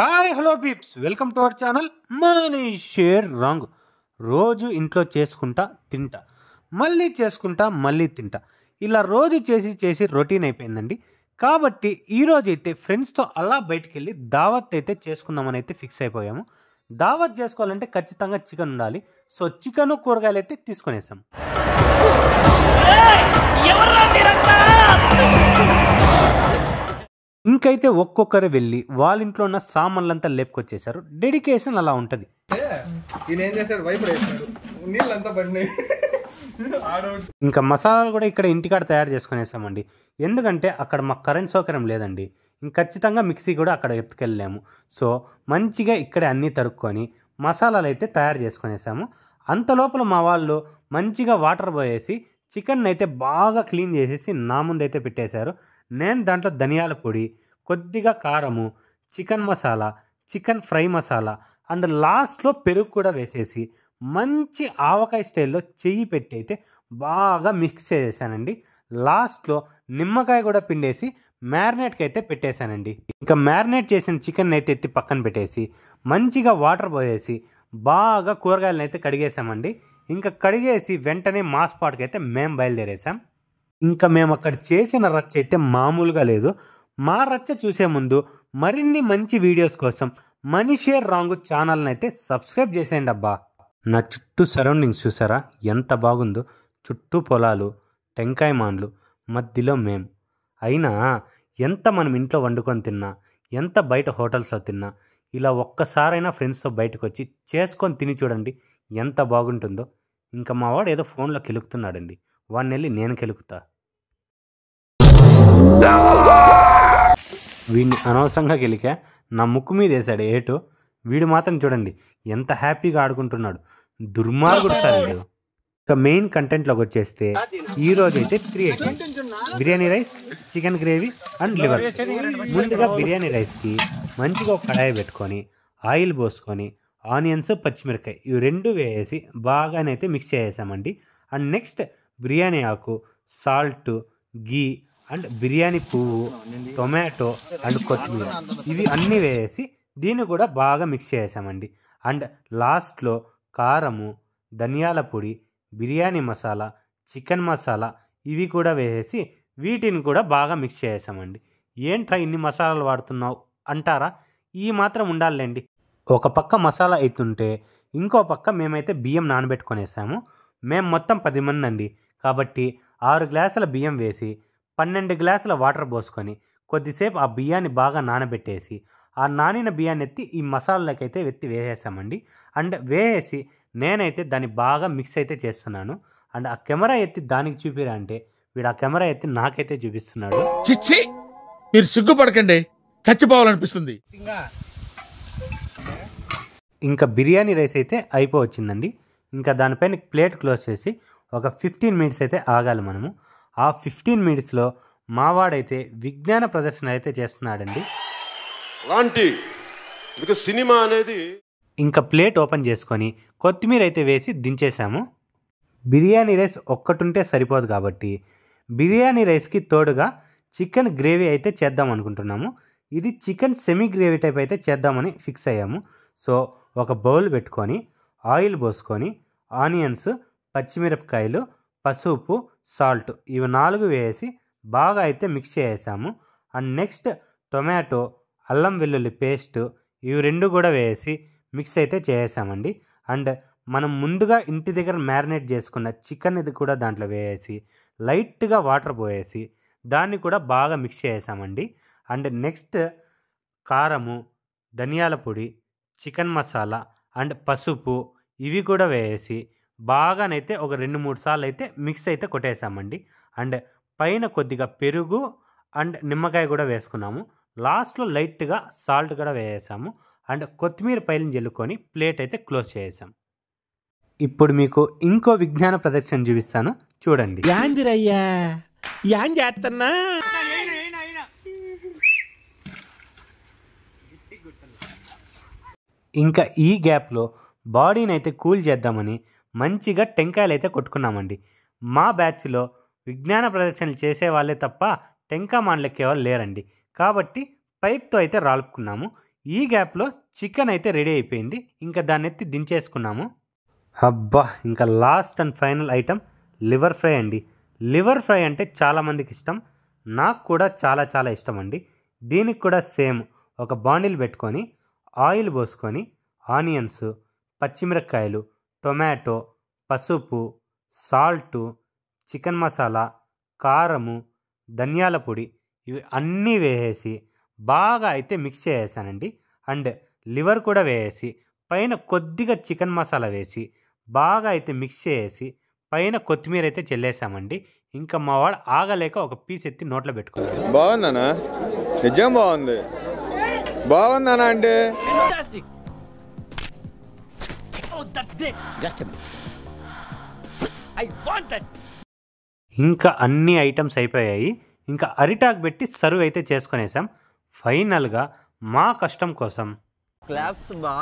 Hi hello peeps, welcome to our channel Manish share wrong. రోజు ఇంట్లో చేసుకుంటా తింటా, మళ్ళీ చేసుకుంటా మళ్ళీ తింటా, ఇలా రోజు చేసి చేసి రొటీన్ అయిపోయిందండి. కాబట్టి ఈరోజు అయితే ఫ్రెండ్స్తో అలా బయటికి వెళ్ళి దావత్ అయితే చేసుకుందామని అయితే ఫిక్స్ అయిపోయాము. దావత్ చేసుకోవాలంటే ఖచ్చితంగా చికెన్ ఉండాలి. సో చికెన్ కూరగాయలు అయితే తీసుకునేసాం. ఇంకైతే ఒక్కొక్కరు వెళ్ళి వాళ్ళ ఇంట్లో ఉన్న సామాన్లంతా లేపుకొచ్చేసారు. డెడికేషన్ అలా ఉంటుంది. ఇంకా మసాలాలు కూడా ఇక్కడ ఇంటికాడ తయారు చేసుకునేసామండి. ఎందుకంటే అక్కడ మాకు కరెంట్ సౌకర్యం లేదండి. ఇంక ఖచ్చితంగా మిక్సీ కూడా అక్కడ ఎత్తుకెళ్ళాము. సో మంచిగా ఇక్కడే అన్నీ తరుక్కొని మసాలాలు అయితే తయారు చేసుకునేసాము. అంతలోపల మా వాళ్ళు మంచిగా వాటర్ పోయేసి చికెన్ అయితే బాగా క్లీన్ చేసేసి నా ముందైతే పెట్టేశారు. నేను దాంట్లో ధనియాల పొడి, కొద్దిగా కారము, chicken masala, chicken fry masala and లాస్ట్లో పెరుగు కూడా వేసేసి మంచి ఆవకాయ స్టైల్లో చెయ్యి పెట్టి అయితే బాగా మిక్స్ చేసేసానండి. లాస్ట్లో నిమ్మకాయ కూడా పిండేసి మ్యారినేట్కి అయితే పెట్టేశానండి. ఇంకా మ్యారినేట్ చేసిన చికెన్ అయితే ఎత్తి పక్కన పెట్టేసి మంచిగా వాటర్ పోసేసి బాగా కూరగాయలను అయితే కడిగేసామండి. ఇంకా కడిగేసి వెంటనే మా స్పాట్కి అయితే మేము బయలుదేరేసాం. ఇంకా మేము అక్కడ చేసిన రచ్చ అయితే మామూలుగా లేదు. మా రచ్చ చూసే ముందు మరిన్ని మంచి వీడియోస్ కోసం మనీష్ షేర్ రాంగ్ ఛానల్ని అయితే సబ్స్క్రైబ్ చేసేయండి అబ్బా. నా చుట్టూ సరౌండింగ్స్ చూసారా ఎంత బాగుందో. చుట్టూ పొలాలు, టెంకాయ మాన్లు, మధ్యలో మేము. అయినా ఎంత మనం ఇంట్లో వండుకొని తిన్నా, ఎంత బయట హోటల్స్లో తిన్నా, ఇలా ఒక్కసారైనా ఫ్రెండ్స్తో బయటకు వచ్చి చేసుకొని తిని చూడండి ఎంత బాగుంటుందో. ఇంకా మా వాడు ఏదో ఫోన్లో కెలుకుతున్నాడండి, వాడిని వెళ్ళి నేను కెలుకుతా. వీడిని అనవసరంగా గెలికా నా ముక్కు మీద వేసాడు ఏటు. వీడు మాత్రం చూడండి ఎంత హ్యాపీగా ఆడుకుంటున్నాడు. దుర్మార్గుడు సార్ వీడు. ఇక మెయిన్ కంటెంట్లోకి వచ్చేస్తే ఈరోజు అయితే 3 items: biryani rice, chicken gravy and liver. ముందుగా బిర్యానీ రైస్కి మంచిగా ఒక కడాయి పెట్టుకొని ఆయిల్ పోసుకొని ఆనియన్స్, పచ్చిమిరకాయ ఇవి 2 వేసి బాగానైతే మిక్స్ చేసేసామండి. అండ్ నెక్స్ట్ బిర్యానీ ఆకు, సాల్ట్, గీ అండ్ బిర్యానీ పువ్వు, టొమాటో అండ్ కొత్తిమీర ఇవి అన్నీ వేసి దీన్ని కూడా బాగా మిక్స్ చేసామండి. అండ్ లాస్ట్లో కారము, ధనియాల పొడి, బిర్యానీ మసాలా, చికెన్ మసాలా ఇవి కూడా వేసేసి వీటిని కూడా బాగా మిక్స్ చేసామండి. ఏంట్రా ఇన్ని మసాలాలు వాడుతున్నావు అంటారా? ఈ మాత్రం ఉండాలండి. ఒక పక్క మసాలా అవుతుంటే ఇంకో పక్క మేమైతే బియ్యం నానబెట్టుకునేసాము. మేము మొత్తం 10 మంది అండి. కాబట్టి 6 గ్లాసుల బియ్యం వేసి 12 గ్లాసుల వాటర్ పోసుకొని కొద్దిసేపు ఆ బియ్యాన్ని బాగా నానబెట్టేసి ఆ నానిన బియ్యాన్ని ఎత్తి ఈ మసాలాలకైతే ఎత్తి వేసేసామండి. అండ్ వేసి నేనైతే దాన్ని బాగా మిక్స్ అయితే చేస్తున్నాను. అండ్ ఆ కెమెరా ఎత్తి దానికి చూపిరా అంటే వీడు ఆ కెమెరా ఎత్తి నాకైతే చూపిస్తున్నాడు. చిచ్చి, మీరు సిగ్గుపడకండి, చచ్చిపోవాలనిపిస్తుంది. ఇంకా బిర్యానీ రైస్ అయితే అయిపోవచ్చిందండి. ఇంకా దానిపైన ప్లేట్ క్లోజ్ చేసి ఒక 15 మినిట్స్ అయితే ఆగాలి మనము. ఆ 15 మినిట్స్లో మావాడైతే విజ్ఞాన ప్రదర్శన అయితే చేస్తున్నాడండి. సినిమా అనేది ఇంకా ప్లేట్ ఓపెన్ చేసుకొని కొత్తిమీర అయితే వేసి దించేసాము. బిర్యానీ రైస్ ఒక్కటుంటే సరిపోదు కాబట్టి బిర్యానీ రైస్కి తోడుగా చికెన్ గ్రేవీ అయితే చేద్దాం అనుకుంటున్నాము. ఇది చికెన్ సెమీ గ్రేవీ టైప్ అయితే చేద్దామని ఫిక్స్ అయ్యాము. సో ఒక బౌల్ పెట్టుకొని ఆయిల్ పోసుకొని ఆనియన్స్, పచ్చిమిరపకాయలు, పసుపు, సాల్ట్ ఇవి 4 వేసి బాగా అయితే మిక్స్ చేసాము. అండ్ నెక్స్ట్ టొమాటో, అల్లం వెల్లుల్లి పేస్ట్ ఇవి 2 కూడా వేసి మిక్స్ అయితే చేసామండి. అండ్ మనం ముందుగా ఇంటి దగ్గర మ్యారినేట్ చేసుకున్న చికెన్ ఇది కూడా దాంట్లో వేసి లైట్గా వాటర్ పోయేసి దాన్ని కూడా బాగా మిక్స్ చేసామండి. అండ్ నెక్స్ట్ కారము, ధనియాల పొడి, చికెన్ మసాలా అండ్ పసుపు ఇవి కూడా వేసి బాగానైతే ఒక 2-3 సార్లు అయితే మిక్స్ అయితే కొట్టేసామండి. అండ్ పైన కొద్దిగా పెరుగు అండ్ నిమ్మకాయ కూడా వేసుకున్నాము. లాస్ట్లో లైట్గా సాల్ట్ కూడా వేసాము. అండ్ కొత్తిమీర పైన జల్లుకొని ప్లేట్ అయితే క్లోజ్ చేసాం. ఇప్పుడు మీకు ఇంకో విజ్ఞాన ప్రదర్శన చూపిస్తాను, చూడండి. ఇంకా ఈ గ్యాప్లో బాడీని అయితే కూల్ చేద్దామని మంచిగా టెంకాయలు అయితే కొట్టుకున్నామండి. మా బ్యాచ్లో విజ్ఞాన ప్రదర్శనలు చేసే వాళ్ళే తప్ప టెంకా మాన్లెక్కే వాళ్ళు లేరండి. కాబట్టి పైప్తో అయితే రాలుపుకున్నాము. ఈ గ్యాప్లో చికెన్ అయితే రెడీ అయిపోయింది. ఇంకా దాన్ని ఎత్తి దించేసుకున్నాము. అబ్బా, ఇంకా last and final item liver fry అండి. లివర్ ఫ్రై అంటే చాలామందికి ఇష్టం, నాకు కూడా చాలా చాలా ఇష్టం అండి. దీనికి కూడా సేమ్ ఒక బాండిల్ పెట్టుకొని ఆయిల్ పోసుకొని ఆనియన్స్, పచ్చిమిరపకాయలు, టొమాటో, పసుపు, సాల్టు, చికెన్ మసాలా, కారము, ధనియాల పొడి ఇవి అన్నీ వేసేసి బాగా అయితే మిక్స్ చేసేసానండి. అండ్ లివర్ కూడా వేసేసి పైన కొద్దిగా చికెన్ మసాలా వేసి బాగా అయితే మిక్స్ చేసి పైన కొత్తిమీర అయితే చెల్లేసామండి. ఇంకా మా వాడు ఆగలేక ఒక పీస్ ఎత్తి నోట్లో పెట్టుకున్నాడు. బాగుందనా? నిజం బాగుంది. బాగుందనా అంటే ఇంకా అన్ని ఐటమ్స్ అయిపోయాయి. ఇంకా అరిటాకు పెట్టి సర్వ్ అయితే చేసుకునేసాం. ఫైనల్గా మా కష్టం కోసం క్లాప్స్ బా